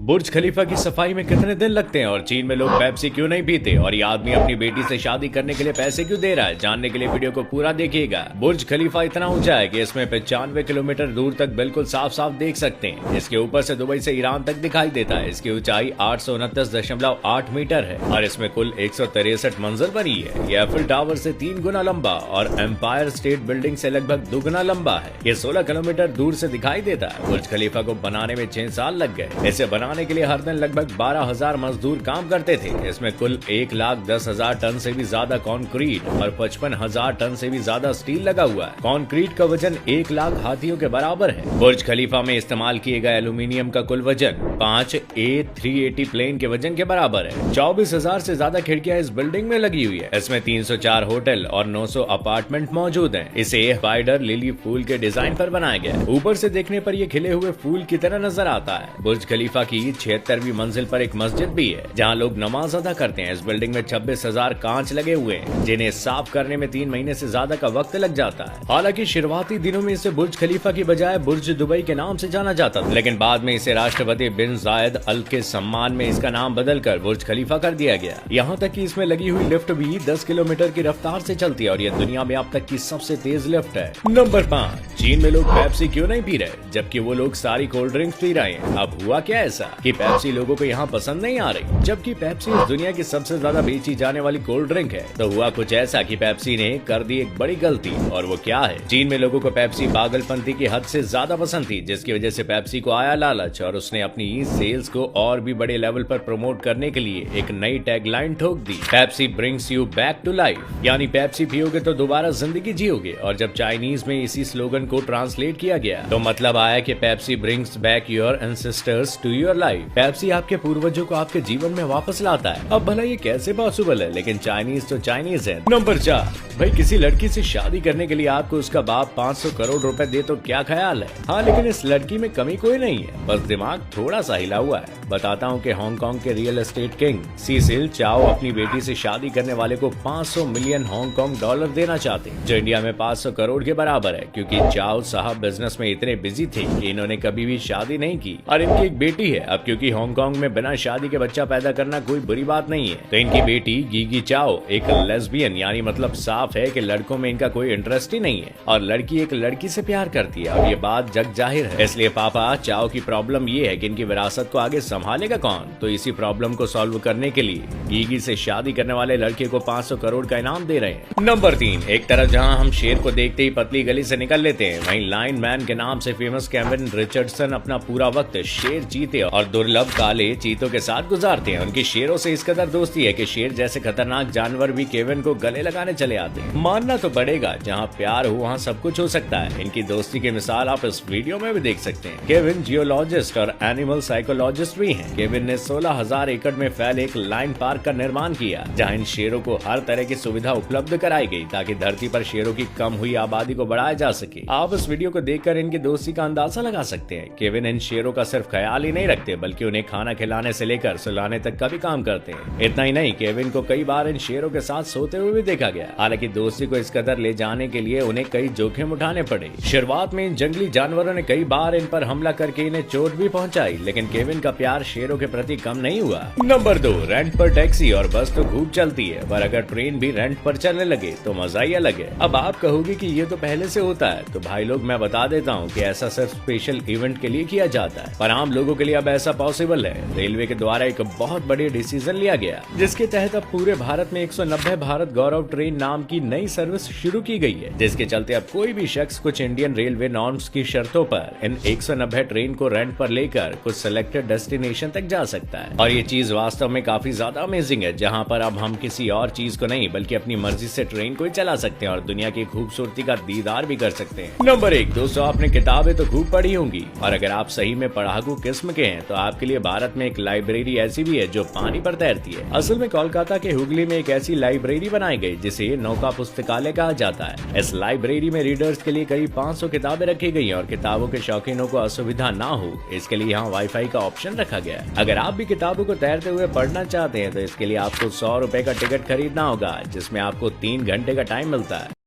बुर्ज खलीफा की सफाई में कितने दिन लगते हैं और चीन में लोग पेप्सी क्यों नहीं पीते और ये आदमी अपनी बेटी से शादी करने के लिए पैसे क्यों दे रहा है, जानने के लिए वीडियो को पूरा देखिएगा। बुर्ज खलीफा इतना ऊंचा है कि इसमें 95 किलोमीटर दूर तक बिल्कुल साफ साफ देख सकते हैं। इसके ऊपर से दुबई से ईरान तक दिखाई देता है। इसकी ऊंचाई 829.8 मीटर है और इसमें कुल 163 मंजिल बनी है। ये एफिल टावर से 3 गुना लंबा और एम्पायर स्टेट बिल्डिंग से लगभग 2 गुना लंबा है। ये 16 किलोमीटर दूर से दिखाई देता है। बुर्ज खलीफा को बनाने में 6 साल लग गए। इसे बनाने के लिए हर दिन लगभग 12,000 मजदूर काम करते थे। इसमें कुल 1,10,000 टन से भी ज्यादा कंक्रीट और 55,000 टन से भी ज्यादा स्टील लगा हुआ है। कंक्रीट का वजन 1 लाख हाथियों के बराबर है। बुर्ज खलीफा में इस्तेमाल किए गए एल्यूमिनियम का कुल वजन 5 A380 प्लेन के वजन के बराबर है। 24,000 से ज्यादा खिड़कियां इस बिल्डिंग में लगी हुई है। इसमें 304 होटल और 900 अपार्टमेंट मौजूद हैं। इसे स्पाइडर लिली फूल के डिजाइन पर बनाया गया है। ऊपर से देखने पर ये खिले हुए फूल की तरह नजर आता है। बुर्ज खलीफा की 76वीं मंजिल पर एक मस्जिद भी है जहां लोग नमाज अदा करते हैं। इस बिल्डिंग में 26,000 कांच लगे हुए हैं जिन्हें साफ करने में 3 महीने से ज्यादा का वक्त लग जाता है। हालांकि शुरुआती दिनों में इसे बुर्ज खलीफा की बजाय बुर्ज दुबई के नाम से जाना जाता था, लेकिन बाद में इसे राष्ट्रपति बिन जायद अल के सम्मान में इसका नाम बदलकर बुर्ज खलीफा कर दिया गया। यहाँ तक कि इसमें लगी हुई लिफ्ट भी 10 किलोमीटर की रफ्तार से चलती है और यह दुनिया में अब तक की सबसे तेज लिफ्ट है। नंबर 5, चीन में लोग पेप्सी क्यों नहीं पी रहे जबकि वो लोग सारी कोल्ड ड्रिंक्स पी रहे हैं। अब हुआ क्या ऐसा कि पेप्सी लोगों को यहाँ पसंद नहीं आ रही, जबकि पेप्सी इस दुनिया की सबसे ज्यादा बेची जाने वाली कोल्ड ड्रिंक है। तो हुआ कुछ ऐसा कि पेप्सी ने कर दी एक बड़ी गलती, और वो क्या है? चीन में लोगों को पेप्सी पागलपंती की हद से ज्यादा पसंद थी, जिसकी वजह से पेप्सी को आया लालच और उसने अपनी सेल्स को और भी बड़े लेवल पर प्रमोट करने के लिए एक नई टैगलाइन ठोक दी, Pepsi brings you back to life, यानी पेप्सी पियोगे तो दोबारा जिंदगी जियोगे। और जब चाइनीज में इसी स्लोगन को ट्रांसलेट किया गया तो मतलब आया कि Pepsi brings back your ancestors to your life. Pepsi आपके पूर्वजों को आपके जीवन में वापस लाता है। अब भला ये कैसे पॉसिबल है, लेकिन चाइनीज तो चाइनीज है। नंबर 4, भाई किसी लड़की से शादी करने के लिए आपको उसका बाप 500 करोड़ रुपए दे तो क्या ख्याल है? हाँ, लेकिन इस लड़की में कमी कोई नहीं है, बस दिमाग थोड़ा सा हिला हुआ है। बताता हूँ कि हांगकांग के रियल एस्टेट किंग सीसिल चाओ अपनी बेटी से शादी करने वाले को 500 मिलियन हांगकांग डॉलर देना चाहते हैं, जो इंडिया में 500 करोड़ के बराबर है, क्योंकि चाओ साहब बिजनेस में इतने बिजी थे कि इन्होंने कभी भी शादी नहीं की। और इनकी एक बेटी है। अब क्योंकि हांगकांग में बिना शादी के बच्चा पैदा करना कोई बुरी बात नहीं है, तो इनकी बेटी गीगी चाओ एक लेस्बियन, यानी मतलब साफ है कि लड़कों में इनका कोई इंटरेस्ट ही नहीं है और लड़की एक लड़की से प्यार करती है। और ये बात जग जाहिर है। इसलिए पापा चाओ की प्रॉब्लम ये है कि इनकी विरासत को आगे संभालेगा कौन। तो इसी प्रॉब्लम को सॉल्व करने के लिए गीगी से शादी करने वाले लड़के को 500 करोड़ का इनाम दे रहे हैं। नंबर 3, एक तरफ जहां हम शेर को देखते ही पतली गली से निकल लेते हैं, वहीं लाइन मैन के नाम से फेमस केविन रिचर्डसन अपना पूरा वक्त शेर, चीते और दुर्लभ काले चीतों के साथ गुजारते हैं। उनकी शेरों से इस कदर दोस्ती है कि शेर जैसे खतरनाक जानवर भी केविन को गले लगाने चले आते हैं। मानना तो पड़ेगा, जहां प्यार हो वहां सब कुछ हो सकता है। इनकी दोस्ती की मिसाल आप इस वीडियो में भी देख सकते हैं। केविन जियोलॉजिस्ट और एनिमल साइकोलॉजिस्ट भी हैं। केविन ने 16,000 एकड़ में फैले एक लाइन पार्क का निर्माण किया, जहां इन शेरों को हर तरह की सुविधा उपलब्ध कराई गई ताकि धरती पर शेरों की कम हुई आबादी को बढ़ाया जा सके। आप इस वीडियो को देखकर इनकी दोस्ती का अंदाजा लगा सकते हैं। केविन इन शेरों का सिर्फ ख्याल ही नहीं रखते, बल्कि उन्हें खाना खिलाने से लेकर सुलाने तक का भी काम करते हैं। इतना ही नहीं, केविन को कई बार इन शेरों के साथ सोते हुए भी देखा गया। हालांकि दोस्ती को इस कदर ले जाने के लिए उन्हें कई जोखिम उठाने पड़े। शुरुआत में इन जंगली जानवरों ने कई बार इन पर हमला करके इन्हें चोट भी पहुंचाई, लेकिन केविन का प्यार शेरों के प्रति कम नहीं हुआ। नंबर 2, रेंट पर टैक्सी और बस तो खूब चलती है, पर अगर ट्रेन भी रेंट पर चलने लगे तो मजा ही अलग है। अब आप कहोगे कि ये तो पहले से होता है, तो भाई लोग मैं बता देता हूँ कि ऐसा सिर्फ स्पेशल इवेंट के लिए किया जाता है, पर आम लोगों के लिए अब ऐसा पॉसिबल है। रेलवे के द्वारा एक बहुत बड़ी डिसीजन लिया गया, जिसके तहत अब पूरे भारत में 190 भारत गौरव ट्रेन नाम की नई सर्विस शुरू की गई है, जिसके चलते अब कोई भी शख्स कुछ इंडियन रेलवे नॉर्म्स की शर्तों पर इन 190 ट्रेन को रेंट पर लेकर कुछ सिलेक्टेड डेस्टिनेशन तक जा सकता है। और ये चीज वास्तव में काफी ज्यादा अमेजिंग है, जहां पर अब हम किसी और चीज को नहीं बल्कि अपनी मर्जी से ट्रेन को ही चला सकते हैं और दुनिया की खूबसूरती का दीदार भी कर सकते हैं। नंबर 1, दोस्तों आपने किताबें तो खूब पढ़ी होंगी, और अगर आप सही में पढ़ाकू किस्म के हैं तो आपके लिए भारत में एक लाइब्रेरी ऐसी भी है जो पानी पर तैरती है। असल में कोलकाता के हुगली में एक ऐसी लाइब्रेरी बनाई गई जिसे नौका पुस्तकालय कहा जाता है। इस लाइब्रेरी में रीडर्स के लिए करीब 500 किताबें रखी गई और किताबों के शौकीनों को असुविधा ना हो इसके लिए यहाँ वाईफाई का ऑप्शन रखा गया है। अगर आप भी किताबों को तैरते हुए पढ़ना चाहते हैं तो इसके लिए आपको 100 रुपए का टिकट खरीदना होगा, जिसमें आपको 3 घंटे का टाइम मिलता है।